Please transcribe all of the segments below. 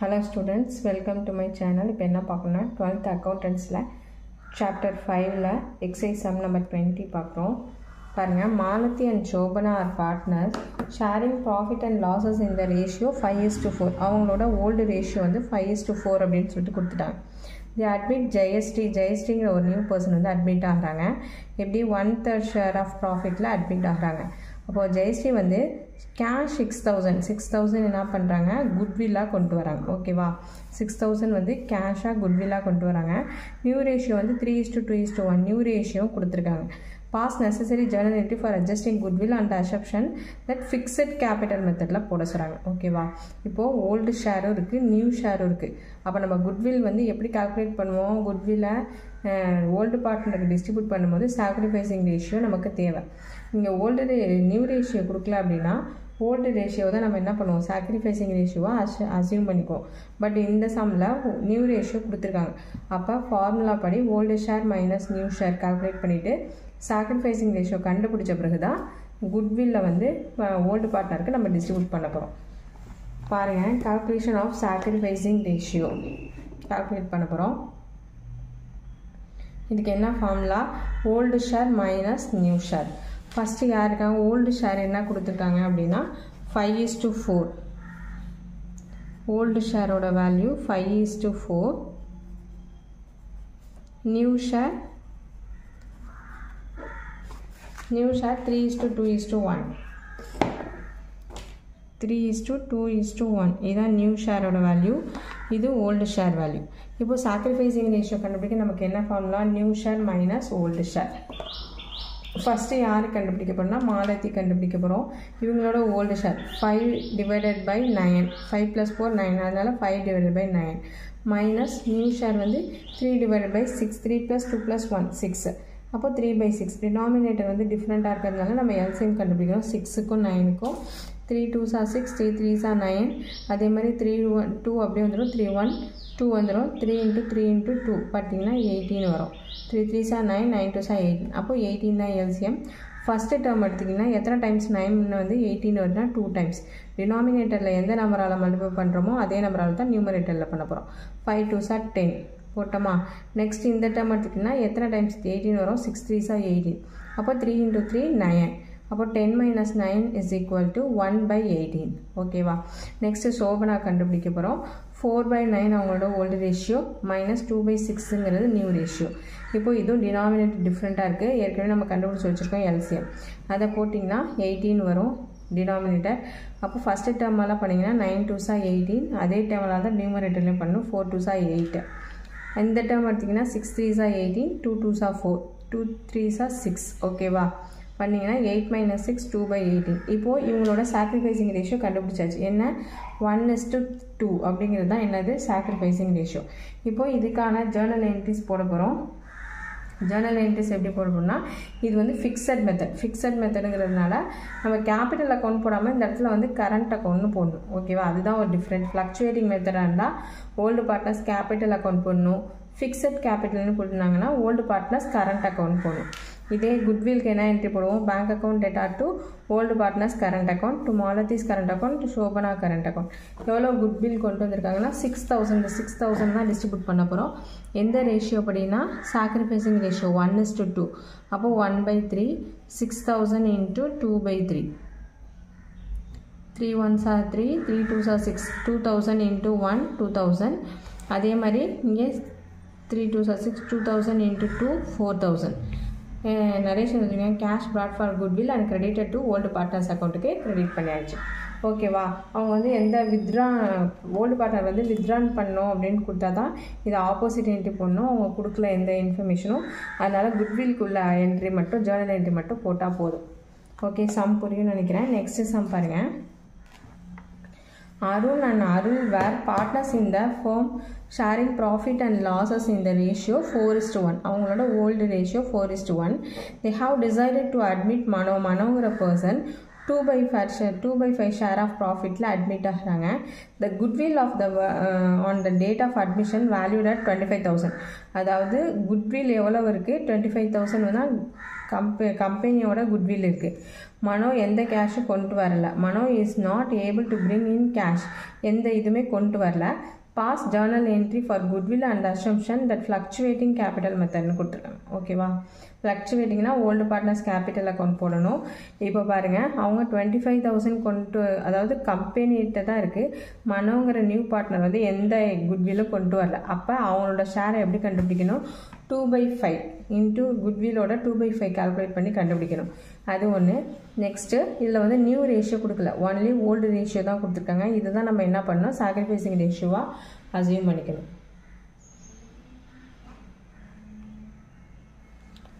Hello students, welcome to my channel. இப்போ என்ன பார்க்கணும்னா 12th accountantsல chapter 5ல exercise sum number 20 பார்க்குறோம். பாருங்க, Malathi and Shobana are partners sharing profit and losses in the ratio 5:4. அவங்களோட old ratio வந்து 5:4 அப்படின்னு சொல்லிட்டு கொடுத்துட்டாங்க. They admit ஜெயஸ்ரீங்கிற ஒரு நியூ பர்சன் வந்து அட்மிட் ஆகிறாங்க. எப்படி 1/3 ஷேர் ஆஃப் ப்ராஃபிட்டில் அட்மிட் ஆகிறாங்க. அப்போது ஜெயஸ்ரீ வந்து கேஷ் 6,000 என்ன பண்ணுறாங்க, குட்வில்லாக கொண்டு வராங்க. ஓகேவா, 6,000 வந்து கேஷாக குட்வில்லாக கொண்டு வராங்க. நியூ ரேஷியோ வந்து 3:2:1 நியூ ரேஷியோ கொடுத்துருக்காங்க. Pass necessary journal entry for adjusting goodwill and assumption that fixed capital மெத்தடில் போட சொல்கிறாங்க. ஓகேவா, இப்போது ஓல்டு ஷேரும் இருக்குது, நியூ ஷேரும் இருக்குது. அப்போ நம்ம குட்வில் வந்து எப்படி கால்குலேட் பண்ணுவோம், குட்வில்லை ஓல்டு பார்ட்னருக்கு டிஸ்ட்ரிபியூட் பண்ணும்போது சாக்ரிஃபைசிங் ரேஷியோ நமக்கு தேவை. இங்கே நியூ ரேஷியோ கொடுக்கல அப்படின்னா ஓல்டு ரேஷியோ தான் நம்ம என்ன பண்ணுவோம், சாக்ரிஃபைசிங் ரேஷியோவாக அசியூம் பண்ணிக்குவோம். பட் இந்த சம்மில் நியூ ரேஷியோ கொடுத்துருக்காங்க. அப்போ ஃபார்முலா படி old share minus new share calculate பண்ணிவிட்டு சாக்ரிஃபைசிங் ரேஷியோ கண்டுபிடிச்ச பிறகு தான் குட்வில்ல வந்து ஓல்டு பார்ட்னருக்கு நம்ம டிஸ்ட்ரிபியூட் பண்ண போகிறோம். பாருங்கள், calculation of sacrificing ratio calculate பண்ண போகிறோம். இதுக்கு என்ன formula, old share minus new share. First யாருக்காங்க ஓல்டு ஷேர் என்ன கொடுத்துருக்காங்க அப்படின்னா 5:4. ஓல்டு ஷேரோட வேல்யூ 5:4. New share 3:2:1. 3:2:1 இதுதான் நியூ ஷேரோட வேல்யூ, இது ஓல்டு ஷேர் வேல்யூ. இப்போ சாக்ரிஃபைசிங் ரேஷியோ கண்டுபிடிக்க நமக்கு என்ன formula, new share minus old share. First யார் கண்டுபிடிக்க போகிறோம்னா மாலதி கண்டுபிடிக்க போகிறோம். இவங்களோட ஓல்டு ஷேர் 5/9, 5 + 4 9, அதனால் 5/9 மைனஸ் நியூ ஷேர் வந்து 3/6, 3 + 2 + 1 6. அப்போ 3/6. டினாமினேட்டர் வந்து டிஃப்ரெண்ட்டாக இருக்கிறதுனால நம்ம எல்சிஎம் கண்டுபிடிக்கிறோம். 6க்கும் 9க்கும் 3 2s are 6, 3 3s are 9. அதே மாதிரி 3 2 அப்படியே வந்துடும், 3 1 2 வந்துடும். 3 × 3 × 2 பார்த்தீங்கன்னா 18 வரும். 3 3s are 9, 9 2s are 18. அப்போ 18 தான் எல்சிஎம். ஃபஸ்ட்டு டேர்ம் எடுத்திங்கன்னா எத்தனை டைம்ஸ் 9 வந்து 18 வருதுன்னா 2 டைம்ஸ். டினாமினேட்டரில் எந்த நம்பரால் மல்டிப்ளை பண்ணுறோமோ அதே நம்பரால் தான் நியூமரேட்டரில் பண்ண போகிறோம். 5 2s are 10 போட்டோமா. நெக்ஸ்ட் இந்த டேர்ம் எடுத்துக்கிட்டிங்கன்னா எத்தனை டைம்ஸ் 18 வரும், 6 3s are 18. அப்போ 3 × 3 9. அப்போ 10 - 9 = 1/18. ஓகேவா. நெக்ஸ்ட்டு சோபனா கண்டுபிடிக்க போகிறோம். 4/9 அவங்களோட ஓல்டு ரேஷியோ மைனஸ் 2/6ங்கிறது நியூ ரேஷியோ. இப்போது இதுவும் டினாமினேட்டர் டிஃப்ரெண்ட்டாக இருக்குது. ஏற்கனவே நம்ம கண்டுபிடிச்சி வச்சுருக்கோம் எல்சிஎம். அதை போட்டிங்கன்னா 18 வரும் டினாமினேட்டர். அப்போ ஃபஸ்ட்டு டேர்மெல்லாம் பண்ணிங்கன்னா 9 2s are 18. அதே டேர்மெல்லாம் தான் நியூமரேட்டர்லேயும் பண்ணணும். 4 2s are 8. இந்த டேர்ம் எடுத்திங்கன்னா 6 3s are 18, 2 2s are 4, 2 3s are 6. ஓகேவா, பண்ணிங்கன்னா 8 - 6 2/18. இப்போது இவங்களோட சாக்ரிஃபைசிங் ரேஷியோ கண்டுபிடிச்சாச்சு. என்ன, 1:2 அப்படிங்கிறது தான் என்னது சாக்ரிஃபைசிங் ரேஷியோ. இப்போது இதுக்கான ஜேர்னல் என்ட்ரிஸ் போட போகிறோம். ஜேர்னல் என்ட்ரிஸ் எப்படி போட போகிறோம்னா, இது வந்து ஃபிக்ஸட் மெத்தடுங்கிறதுனால நம்ம கேபிட்டல் அக்கௌண்ட் போடாமல் இந்த இடத்துல வந்து கரண்ட் அக்கௌண்ட்னு போடணும். ஓகேவா, அதுதான் ஒரு டிஃப்ரெண்ட். ஃப்ளக்சுவேட்டிங் மெத்தடாக இருந்தால் ஓல்டு பார்ட்னர்ஸ் கேபிட்டல் அக்கௌண்ட் போடணும். ஃபிக்ஸட் கேபிட்டல்னு போட்டுனாங்கன்னா ஓல்டு பார்ட்னர்ஸ் கரண்ட் அக்கௌண்ட் போடணும். இதே குட்வில்க்கு என்ன என்ட்ரி போடுவோம், bank account data to old partners current account, to Malathi's current account, to Shobana current account. எவ்வளோ குட்வில் கொண்டு வந்திருக்காங்கன்னா 6,000 தான் டிஸ்ட்ரிபியூட் பண்ண போகிறோம். எந்த ரேஷியோ படினா சாக்ரிஃபைசிங் ரேஷியோ 1:2. அப்போ 1/3, 6,000 × 2/3. 3 1s are 3, 3 2s are 6, 2,000 × 1 2,000. அதே மாதிரி இங்கே 3 2s are 6, 2,000 × 2 4,000. நரேஷன் வச்சுக்கோங்க, cash brought for goodwill and credited to old partners அக்கௌண்ட்டுக்கு கிரெடிட் பண்ணியாச்சு. ஓகேவா, அவங்க வந்து எந்த ஓல்டு பார்ட்னர் வந்து வித்ட்ரான் பண்ணணும் அப்படின்னு கொடுத்தா தான் இதை ஆப்போசிட் என்ட்ரி பண்ணணும். அவங்க கொடுக்கல எந்த இன்ஃபர்மேஷனும், அதனால் குட்வில்க்குள்ள என்ட்ரி மட்டும் ஜேர்னல் என்ட்ரி மட்டும் போட்டால் போதும். ஓகே, சம் புரியும்னு நினைக்கிறேன். நெக்ஸ்ட்டு சம் பாருங்கள். Arun and Arul were partners in the firm sharing profit and losses in the ratio 4:1. அவங்களோட old ratio 4:1. They have decided to admit மனோங்கிற பர்சன் 2/5 ஷேர் ஆஃப் ப்ராஃபிட்டில் admit ஆகிறாங்க. The goodwill of the on the date of admission valued at 25,000. அதாவது goodwill எவ்வளோ இருக்குது, 25,000 தான் கம்பெனியோட goodwill இருக்குது. மனோ எந்த கேஷும் கொண்டு வரல. Mano is not able to bring in cash. எந்த இதுவுமே கொண்டு வரல. Pass journal entry for goodwill and assumption that fluctuating capital மெத்தட்னு கொடுத்துருக்காங்க. ஓகேவா? ஃப்ளக்சுவேட்டிங்னா ஓல்டு பார்ட்னர்ஸ் கேபிட்டல் அக்கௌண்ட் போடணும். இப்போ பாருங்கள், அவங்க 25,000 கொண்டு, அதாவது கம்பெனிகிட்ட தான் இருக்குது. மனோங்கிற நியூ பார்ட்னர் வந்து எந்த குட்வில்லும் கொண்டு வரல. அப்போ அவங்களோட ஷேரை எப்படி கண்டுபிடிக்கணும்? 2/5 இன்ட்டு குட்விலோட 2/5 கால்குலேட் பண்ணி கண்டுபிடிக்கணும். அது ஒன்று. நெக்ஸ்ட்டு இதில் வந்து நியூ ரேஷியோ கொடுக்கல, ஒன்லி ஓல்டு ரேஷியோ தான் கொடுத்துருக்காங்க. இதுதான் நம்ம என்ன பண்ணணும்? சாக்ரிஃபைசிங் ரேஷியோவாக அசியூம் பண்ணிக்கணும்.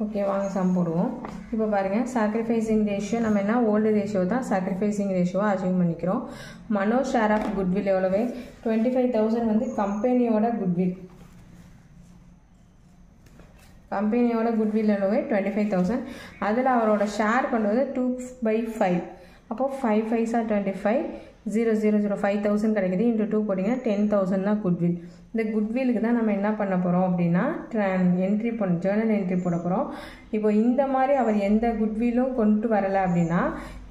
ஓகே, வாங்க சம் போடுவோம். இப்போ பாருங்கள், சாக்ரிஃபைசிங் ரேஷியோ நம்ம என்ன ஓல்டு ரேஷியோ தான் சாக்ரிஃபைசிங் ரேஷியோவாக அசியூம் பண்ணிக்கிறோம். மனோ ஷேர் ஆஃப் குட்வில் எவ்வளவு? 25,000 வந்து கம்பெனியோட குட்வில். கம்பெனியோட குட்வில் எவ்வளவு? 25,000. அதில் அவரோட ஷேர் கொண்டு வந்து 2/5. அப்போது 5 5s are 25, 0 5,000 கிடைக்குது. இன்ட்டு 2 போட்டிங்கன்னா 10,000 தான் குட்வில். இந்த குட்விலுக்கு தான் நம்ம என்ன பண்ண போகிறோம் அப்படின்னா என்ட்ரி ஜேர்னல் என்ட்ரி போட போகிறோம். இப்போ இந்த மாதிரி அவர் எந்த குட்விலும் கொண்டு வரலை அப்படின்னா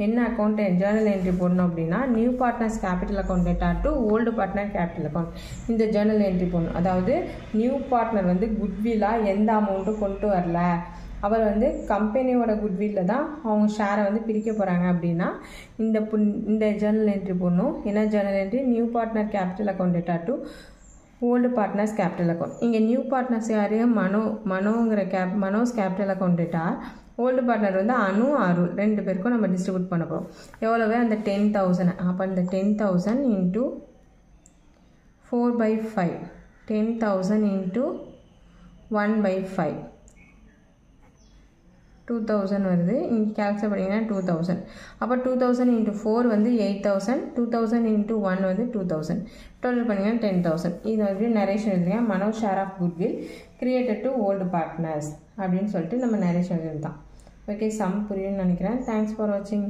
என்ன அக்கௌண்ட் ஜேர்னல் என்ட்ரி போடணும் அப்படின்னா new partners capital account data to old partner capital account இந்த ஜேர்னல் என்ட்ரி போடணும். அதாவது நியூ பார்ட்னர் வந்து குட்விலாக எந்த அமௌண்ட்டும் கொண்டு வரல, அவர் வந்து கம்பெனியோட குட்வில்ல தான் அவங்க ஷேரை வந்து பிரிக்க போகிறாங்க அப்படின்னா இந்த ஜேர்னல் என்ட்ரி போடணும். என்ன journal entry? New partner capital account data to old partners capital account. இங்கே நியூ பார்ட்னர்ஸ் யார்? மனோங்கிற Mano's capital account data. Old partner வந்து அருள் 2 பேருக்கும் நம்ம டிஸ்ட்ரிபியூட் பண்ண போகிறோம். எவ்வளவு? அந்த 10,000. அப்போ அந்த 10,000 இன்ட்டு 4/5, 10,000 இன்ட்டு 1/5, 2,000 வருது. இங்கே கேல்குலேட் பண்ணிங்கன்னா 2,000. அப்போ 2,000 இன்ட்டு 4 வந்து 8,000, 2,000 இன்ட்டு 1 வந்து 2,000, டோட்டல் பண்ணிங்கன்னா 10,000. இது வந்து நரேஷன் எழுதுங்க. Mano share of goodwill created to old partners அப்படின்னு சொல்லிட்டு நம்ம நரேஷன் எழுதுதான். ஓகே, சம் புரியும்னு நினைக்கிறேன். தேங்க்ஸ் ஃபார் வாட்சிங்.